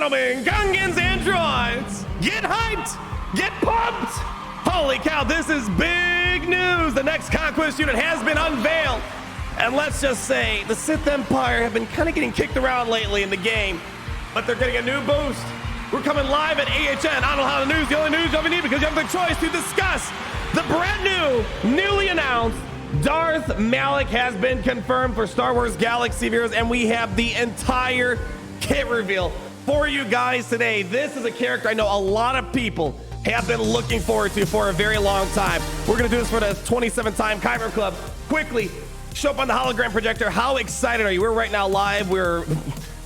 gentlemen, Gungans and droids, get hyped, get pumped. Holy cow, this is big news. The next Conquest unit has been unveiled. And let's just say the Sith Empire have been kind of getting kicked around lately in the game, but they're getting a new boost. We're coming live at AHN. I don't know how the news, the only news you ever need because you have the choice to discuss the brand new, newly announced Darth Malgus has been confirmed for Star Wars Galaxy viewers, and we have the entire kit reveal for you guys today. This is a character I know a lot of people have been looking forward to for a very long time. We're gonna do this for the 27th time Kyber Club. Quickly, show up on the hologram projector. How excited are you? We're right now live. We're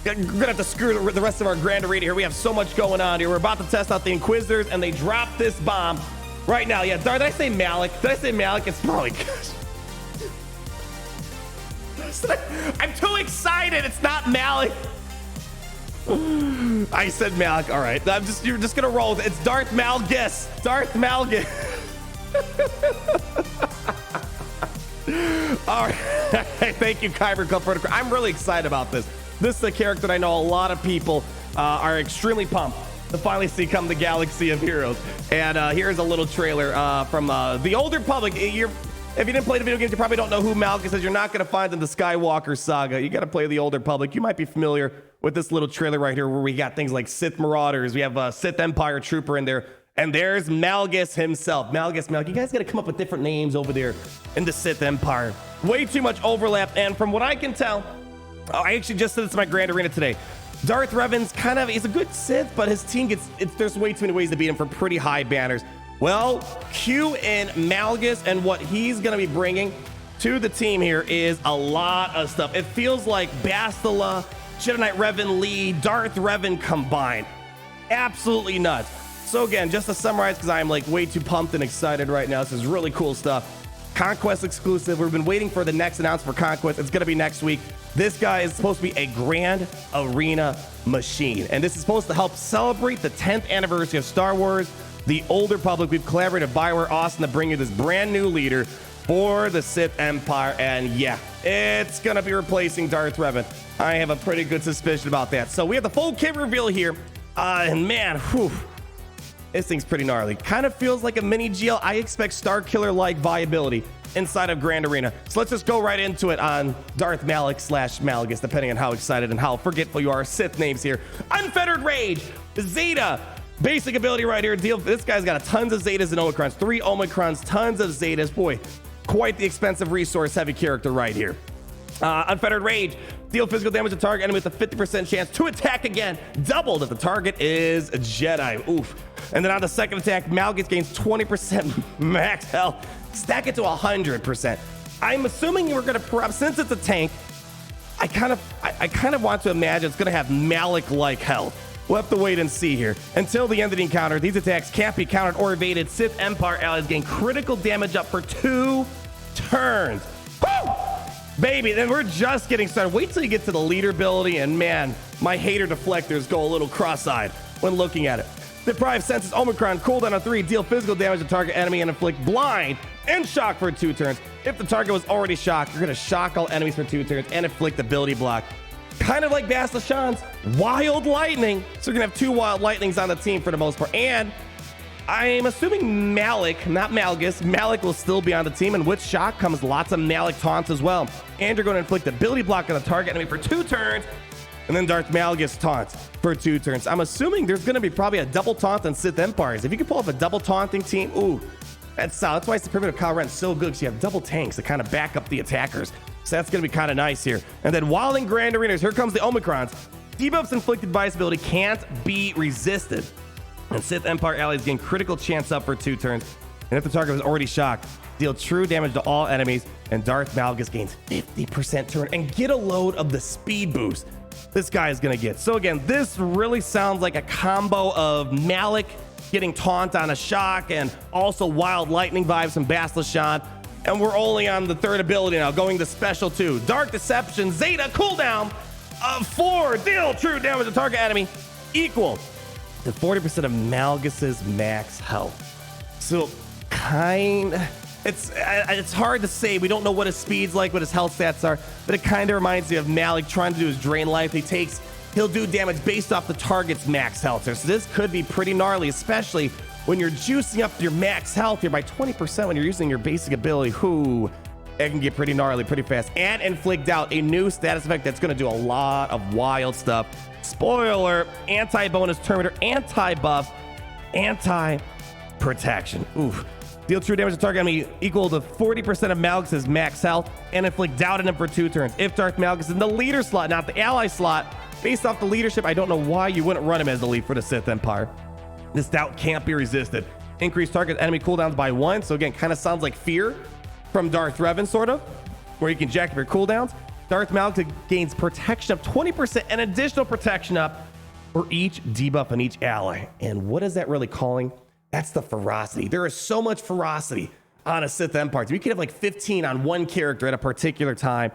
gonna have to screw the rest of our grand arena here. We have so much going on here. We're about to test out the Inquisitors, and they dropped this bomb right now. Yeah, Darth, did I say Malik? Did I say Malik? It's probably good. I'm too excited. It's not Malik. I said Malik. All right. You're just gonna roll with it. It's Darth Malgus. Darth Malgus. All right. Thank you, Kyber Club. I'm really excited about this. This is a character that I know a lot of people are extremely pumped to finally see come the Galaxy of Heroes. And here's a little trailer from the Old Republic. If you didn't play the video games, you probably don't know who Malgus is. You're not going to find in the Skywalker saga. You got to play the Old Republic. You might be familiar with this little trailer right here where we got things like Sith Marauders. We have a Sith Empire Trooper in there. And there's Malgus himself. Malgus. You guys got to come up with different names over there in the Sith Empire. Way too much overlap. And from what I can tell, I actually just said this in my Grand Arena today. Darth Revan's he's a good Sith, but his team there's way too many ways to beat him for pretty high banners. Well, Q in Malgus and what he's going to be bringing to the team here is a lot of stuff. It feels like Bastila, Jedi Knight Revan Lee, Darth Revan combined. Absolutely nuts. So again, just to summarize, because I'm like way too pumped and excited right now. This is really cool stuff. Conquest exclusive. We've been waiting for the next announcement for Conquest. It's going to be next week. This guy is supposed to be a grand arena machine. And this is supposed to help celebrate the 10th anniversary of Star Wars, the Old Republic. We've collaborated with Bioware Austin to bring you this brand new leader for the Sith Empire. And yeah, it's going to be replacing Darth Revan. I have a pretty good suspicion about that. So we have the full kit reveal here. And man, whew. This thing's pretty gnarly. Kind of feels like a mini GL. I expect Star Killer-like viability inside of Grand Arena. So let's just go right into it on Darth Malgus/Malgus, depending on how excited and how forgetful you are. Sith names here. Unfettered Rage, Zeta. Basic ability right here. This guy's got tons of Zetas and Omicrons. 3 Omicrons, tons of Zetas. Boy, quite the expensive resource-heavy character right here. Unfettered Rage. Deal physical damage to target enemy with a 50% chance to attack again, doubled if the target is a Jedi. Oof. And then on the second attack, Malgus gains 20% max health. Stack it to 100%. I'm assuming we're going to, since it's a tank, I kind of want to imagine it's going to have Malik-like health. We'll have to wait and see here. Until the end of the encounter, these attacks can't be countered or evaded. Sith Empire allies gain critical damage up for 2 turns. Woo! Baby, then we're just getting started. Wait till you get to the leader ability, and man, my hater deflectors go a little cross-eyed when looking at it. Deprive senses Omicron, cooldown on 3, deal physical damage to target enemy and inflict blind and shock for 2 turns. If the target was already shocked, you're going to shock all enemies for 2 turns and inflict ability block. Kind of like Bastila Wild Lightning. So you're going to have 2 Wild Lightnings on the team for the most part. And I'm assuming Malik, not Malgus, Malik will still be on the team, and with shock comes lots of Malik taunts as well. And you're going to inflict ability block on the target enemy for 2 turns, and then Darth Malgus taunts for 2 turns. I'm assuming there's going to be probably a double taunt on Sith Empires. If you can pull off a double taunting team, ooh, that's why Supreme of Kylo Ren's so good, because you have double tanks to kind of back up the attackers. So that's going to be kind of nice here. And then while in Grand Arenas, here comes the Omicrons. Debuffs inflicted by this ability can't be resisted. And Sith Empire allies gain critical chance up for 2 turns. And if the target was already shocked, deal true damage to all enemies. And Darth Malgus gains 50% turn and get a load of the speed boost this guy is going to get. So again, this really sounds like a combo of Malik getting taunt on a shock and also Wild Lightning vibes from Bastila. And we're only on the 3rd ability now, going to special 2. Dark Deception, Zeta, cooldown of 4. Deal true damage to target enemy equal to 40% of Malgus's max health. So it's hard to say. We don't know what his speed's like, what his health stats are, but it kind of reminds me of Malik trying to do his drain life. He takes he'll do damage based off the target's max health. So this could be pretty gnarly, especially when you're juicing up your max health here by 20% when you're using your basic ability. Whoo, it can get pretty gnarly pretty fast. And inflict out, a new status effect that's going to do a lot of wild stuff. Spoiler, anti-bonus Terminator, anti-buff, anti-protection. Oof. Deal true damage to target enemy equal to 40% of Malgus' max health and inflict doubt on him for 2 turns. If Darth Malgus is in the leader slot, not the ally slot, based off the leadership, I don't know why you wouldn't run him as the lead for the Sith Empire. This doubt can't be resisted. Increase target enemy cooldowns by 1. So again, kind of sounds like Fear from Darth Revan, sort of, where you can jack up your cooldowns. Darth Malgus gains protection of 20% and additional protection up for each debuff on each ally. And what is that really calling? That's the ferocity. There is so much ferocity on a Sith Empire. You could have like 15 on one character at a particular time.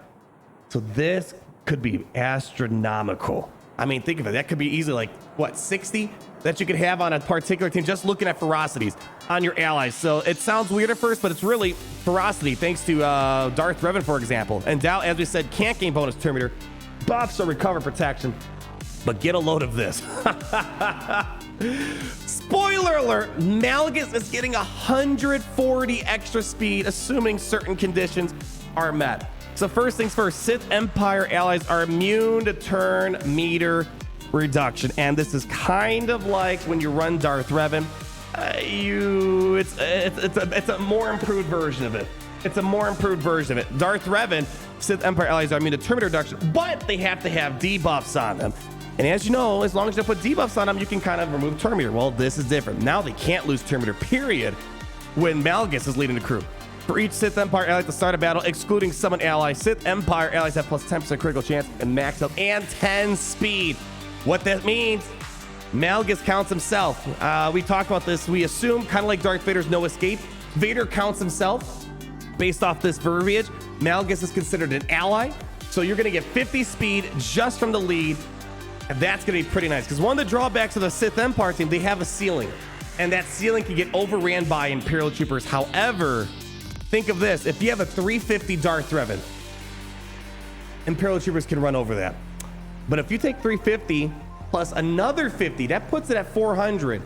So this could be astronomical. I mean, think of it. That could be easily like, what, 60 that you could have on a particular team just looking at ferocities on your allies. So it sounds weird at first, but it's really ferocity thanks to Darth Revan, for example. And Doubt, as we said, can't gain bonus Terminator, buffs or recover protection. But get a load of this. Spoiler alert, Malgus is getting 140 extra speed, assuming certain conditions are met. So first things first, Sith Empire allies are immune to turn meter reduction. And this is kind of like when you run Darth Revan. It's a more improved version of it. It's a more improved version of it. Darth Revan, Sith Empire allies are immune to turn meter reduction, but they have to have debuffs on them. And as you know, as long as you put debuffs on them, you can kind of remove turn meter. Well, this is different. Now they can't lose turn meter, period, when Malgus is leading the crew. For each Sith Empire ally at the start of battle, excluding summon allies, Sith Empire allies have plus 10% critical chance and max health and 10 speed. What that means, Malgus counts himself. We talked about this. We assume, kind of like Darth Vader's no escape, Vader counts himself based off this verbiage. Malgus is considered an ally. So you're going to get 50 speed just from the lead. And that's going to be pretty nice, because one of the drawbacks of the Sith Empire team, they have a ceiling, and that ceiling can get overran by Imperial Troopers. However, think of this. If you have a 350 Darth Revan, Imperial Troopers can run over that. But if you take 350 plus another 50, that puts it at 400.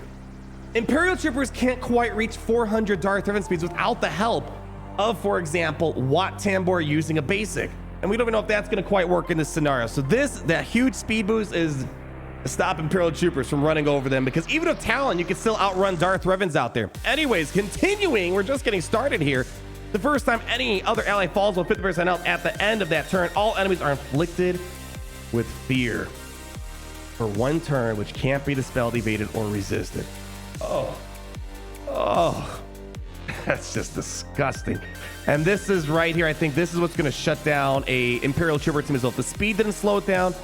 Imperial Troopers can't quite reach 400 Darth Revan speeds without the help of, for example, Wat Tambor using a basic. And we don't even know if that's going to quite work in this scenario. So that huge speed boost is to stop Imperial Troopers from running over them, because even with Talon, you can still outrun Darth Revans out there. Anyways, continuing, we're just getting started here. The first time any other ally falls with 50% health at the end of that turn, all enemies are inflicted with fear for 1 turn, which can't be dispelled, evaded, or resisted. Oh, that's just disgusting. And this is right here. I think this is what's going to shut down a Imperial Trooper team as well. If the speed didn't slow it down,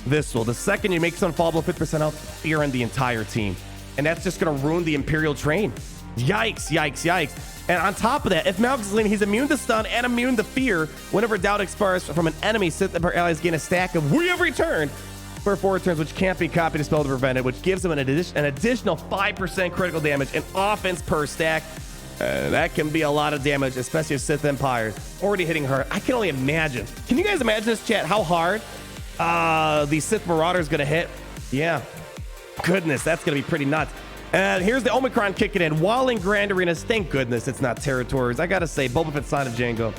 this will. The second you make someone fall below 50% health, fear in the entire team. And that's just going to ruin the Imperial train. Yikes, yikes, yikes. And on top of that, if Malgus is leading, he's immune to stun and immune to fear. Whenever doubt expires from an enemy, Sith Empire allies gain a stack of we have returned for 4 turns, which can't be copied, dispelled, or prevented, which gives them an additional 5% critical damage and offense per stack. That can be a lot of damage, especially if Sith Empire already hitting her. I can only imagine. Can you guys imagine this, chat? How hard the Sith Marauder is going to hit? Yeah. Goodness, that's going to be pretty nuts. And here's the Omicron kicking in. While in Grand Arenas, thank goodness it's not territories. I got to say, Boba Fett, Son of Jango,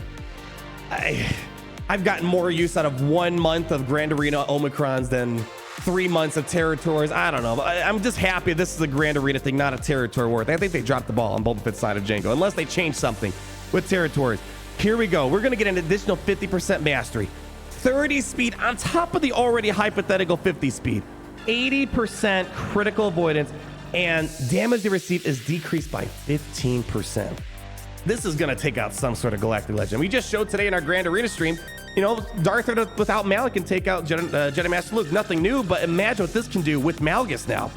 I've gotten more use out of 1 month of Grand Arena Omicrons than 3 months of territories. I don't know. I'm just happy this is a Grand Arena thing, not a territory war. I think they dropped the ball on Boba Fett's Side of Django, unless they change something with territories. Here we go. We're going to get an additional 50% mastery, 30 speed on top of the already hypothetical 50 speed, 80% critical avoidance, and damage they receive is decreased by 15%. This is going to take out some sort of galactic legend. We just showed today in our Grand Arena stream, you know, Darth Vader without Malak can take out Jedi Master Luke. Nothing new, but imagine what this can do with Malgus now.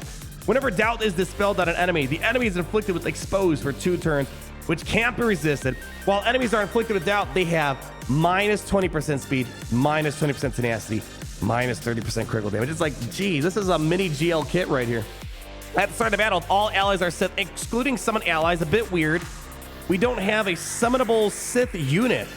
Whenever doubt is dispelled on an enemy, the enemy is inflicted with exposed for 2 turns, which can't be resisted. While enemies are inflicted with doubt, they have minus 20% speed, minus 20% tenacity, minus 30% critical damage. It's like, gee, this is a mini GL kit right here. At the start of battle, all allies are Sith, excluding summon allies. A bit weird. We don't have a summonable Sith unit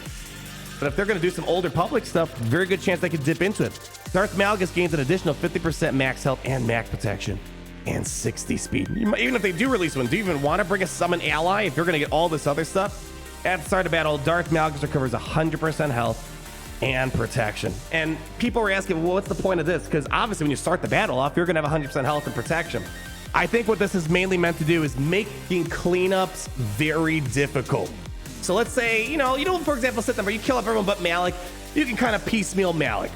But if they're going to do some older public stuff, very good chance they could dip into it. Darth Malgus gains an additional 50% max health and max protection and 60 speed. Even if they do release one, do you even want to bring a summon ally if you're going to get all this other stuff? At the start of battle, Darth Malgus recovers 100% health and protection. And people were asking, well, what's the point of this? Because obviously when you start the battle off, you're going to have 100% health and protection. I think what this is mainly meant to do is making cleanups very difficult. So let's say, you don't, for example, sit there where you kill up everyone but Malik. You can kind of piecemeal Malik.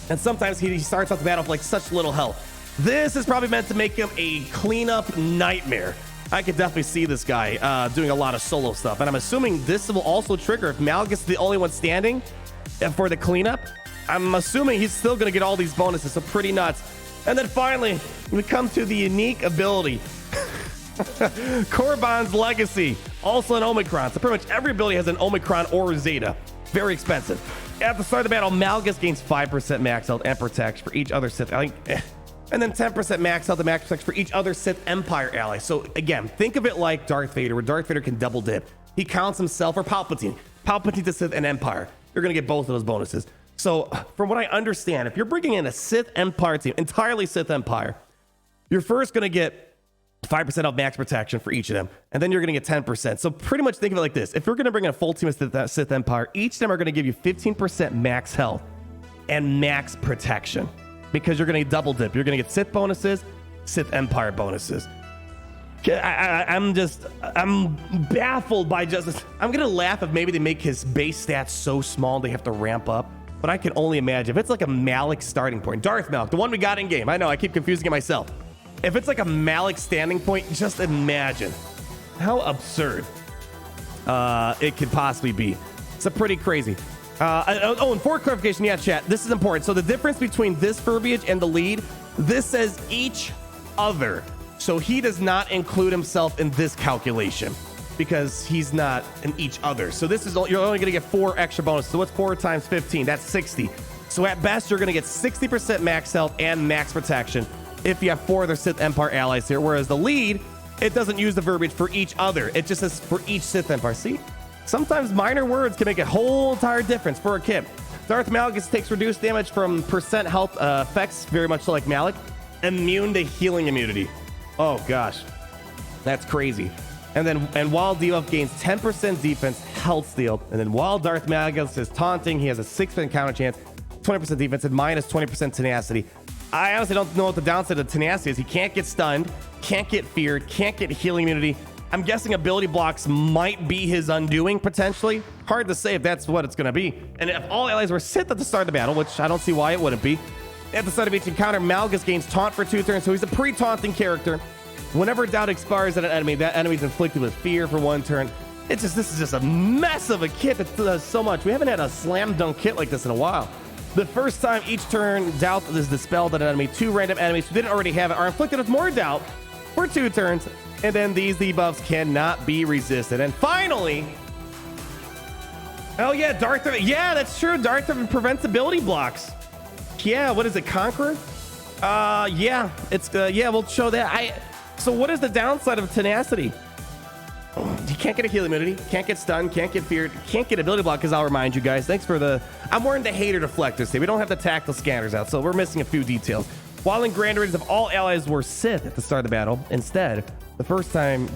And sometimes he starts off the battle with like such little health. This is probably meant to make him a cleanup nightmare. I could definitely see this guy doing a lot of solo stuff. And I'm assuming this will also trigger if Malgus is the only one standing for the cleanup. I'm assuming he's still going to get all these bonuses, so pretty nuts. And then finally, we come to the unique ability. Korriban's Legacy, also an Omicron. So pretty much every ability has an Omicron or Zeta. Very expensive. At the start of the battle, Malgus gains 5% max health and protection for each other Sith. And then 10% max health and max protection for each other Sith Empire ally. So again, think of it like Darth Vader, where Darth Vader can double dip. He counts himself, or Palpatine. Palpatine to Sith and Empire. You're going to get both of those bonuses. So from what I understand, if you're bringing in a Sith Empire team, entirely Sith Empire, you're first going to get 5% of max protection for each of them, and then you're going to get 10%. So pretty much think of it like this. If you're going to bring in a full team of Sith Empire, each of them are going to give you 15% max health and max protection, because you're going to get double dip. You're going to get Sith bonuses, Sith Empire bonuses. I'm baffled by I'm going to laugh if maybe they make his base stats so small they have to ramp up. But I can only imagine if it's like a Malik starting point. Darth Malgus, the one we got in game. I know, I keep confusing it myself. If it's like a Malik standing point, just imagine how absurd it could possibly be. It's pretty crazy. And for clarification, yeah, chat, this is important. So the difference between this verbiage and the lead, this says each other. So he does not include himself in this calculation because he's not in each other. So this is, you're only going to get 4 extra bonuses. So what's 4 times 15? That's 60. So at best, you're going to get 60% max health and max protection if you have 4 other Sith Empire allies here. Whereas the lead, it doesn't use the verbiage for each other. It just says for each Sith Empire. See? Sometimes minor words can make a whole entire difference for a kid. Darth Malgus takes reduced damage from percent health effects, very much like Malik. Immune to healing immunity. Oh gosh, that's crazy. And while debuff gains 10% defense, health steal. And then while Darth Malgus is taunting, he has a 6% counter chance, 20% defense, and minus 20% tenacity. I honestly don't know what the downside of tenacity is. He can't get stunned, can't get feared, can't get healing immunity. I'm guessing ability blocks might be his undoing, potentially. Hard to say if that's what it's going to be. And if all allies were Sith at the start of the battle, which I don't see why it wouldn't be, at the start of each encounter, Malgus gains taunt for 2 turns, so he's a pre-taunting character. Whenever doubt expires at an enemy, that enemy is inflicted with fear for 1 turn. This is just a mess of a kit that does so much. We haven't had a slam dunk kit like this in a while. The first time each turn doubt is dispelled at an enemy, 2 random enemies who didn't already have it are inflicted with more doubt for 2 turns, and then these debuffs cannot be resisted. And finally, oh yeah, Darth, yeah, that's true. Darth prevents ability blocks. Yeah, what is it, Conqueror? Yeah, it's yeah, we'll show that. So what is the downside of tenacity? You can't get a heal immunity, can't get stunned, can't get feared, can't get ability block, because I'll remind you guys, thanks for the, I'm wearing the hater deflectors today. We don't have the tactile scanners out, so we're missing a few details. While in Grand Raiders, if all allies were Sith at the start of the battle, instead, the first time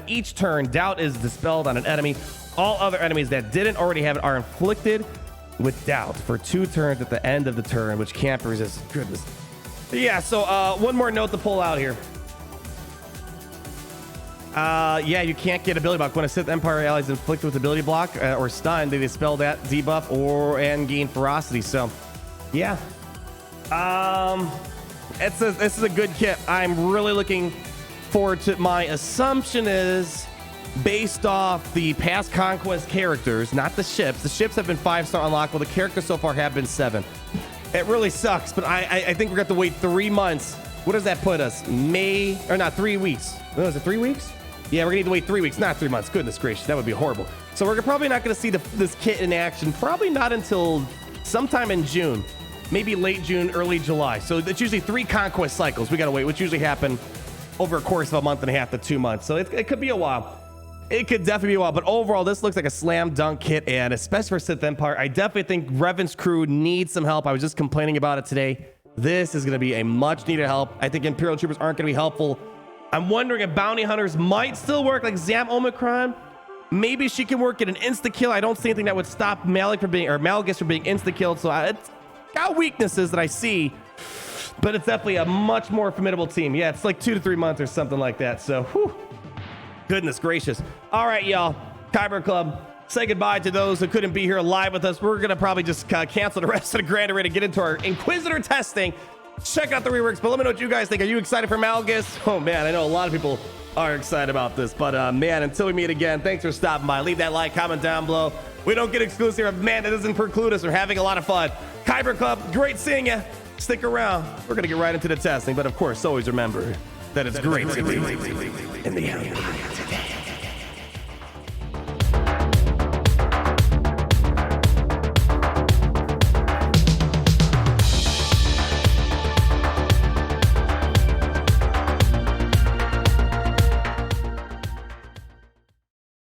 each turn doubt is dispelled on an enemy, all other enemies that didn't already have it are inflicted with doubt for 2 turns at the end of the turn, which can't be resisted. Goodness. Yeah, so one more note to pull out here. Yeah, you can't get ability block. When a Sith Empire ally is inflicted with ability block or stun, they dispel that debuff and gain ferocity. So, yeah. This is a good kit. I'm really looking forward to. My assumption is based off the past Conquest characters, not the ships. The ships have been 5-star unlockable. The characters so far have been 7. It really sucks, but I think we're going to have to wait 3 months. What does that put us? May, or not, 3 weeks. What was it, 3 weeks? Yeah, we're going to need to wait 3 weeks, not 3 months. Goodness gracious, that would be horrible. So we're probably not going to see this kit in action, probably not until sometime in June. Maybe late June, early July. So it's usually 3 Conquest cycles we got to wait, which usually happen over a course of a month and a half to 2 months. So it could be a while. it could definitely be a while. But overall, this looks like a slam dunk kit, and especially for Sith Empire, I definitely think Revan's crew needs some help. I was just complaining about it today. This is going to be a much needed help. I think Imperial Troopers aren't going to be helpful. I'm wondering if Bounty Hunters might still work, like Zam Omicron. Maybe she can work at an insta-kill. I don't see anything that would stop Malgus from being insta-killed. So it's got weaknesses that I see, but it's definitely a much more formidable team. Yeah, it's like 2 to 3 months or something like that. So, whew, goodness gracious. All right, y'all. Kyber Club, say goodbye to those who couldn't be here live with us. We're going to probably just cancel the rest of the Grand Array to get into our Inquisitor testing. Check out the reworks, but let me know what you guys think. Are you excited for Malgus? Oh, man, I know a lot of people are excited about this. But, man, until we meet again, thanks for stopping by. Leave that like, comment down below. We don't get exclusive. Man, that doesn't preclude us from having a lot of fun. Kyber Club, great seeing you. Stick around. We're going to get right into the testing. But, of course, always remember that it's great to be in the Empire.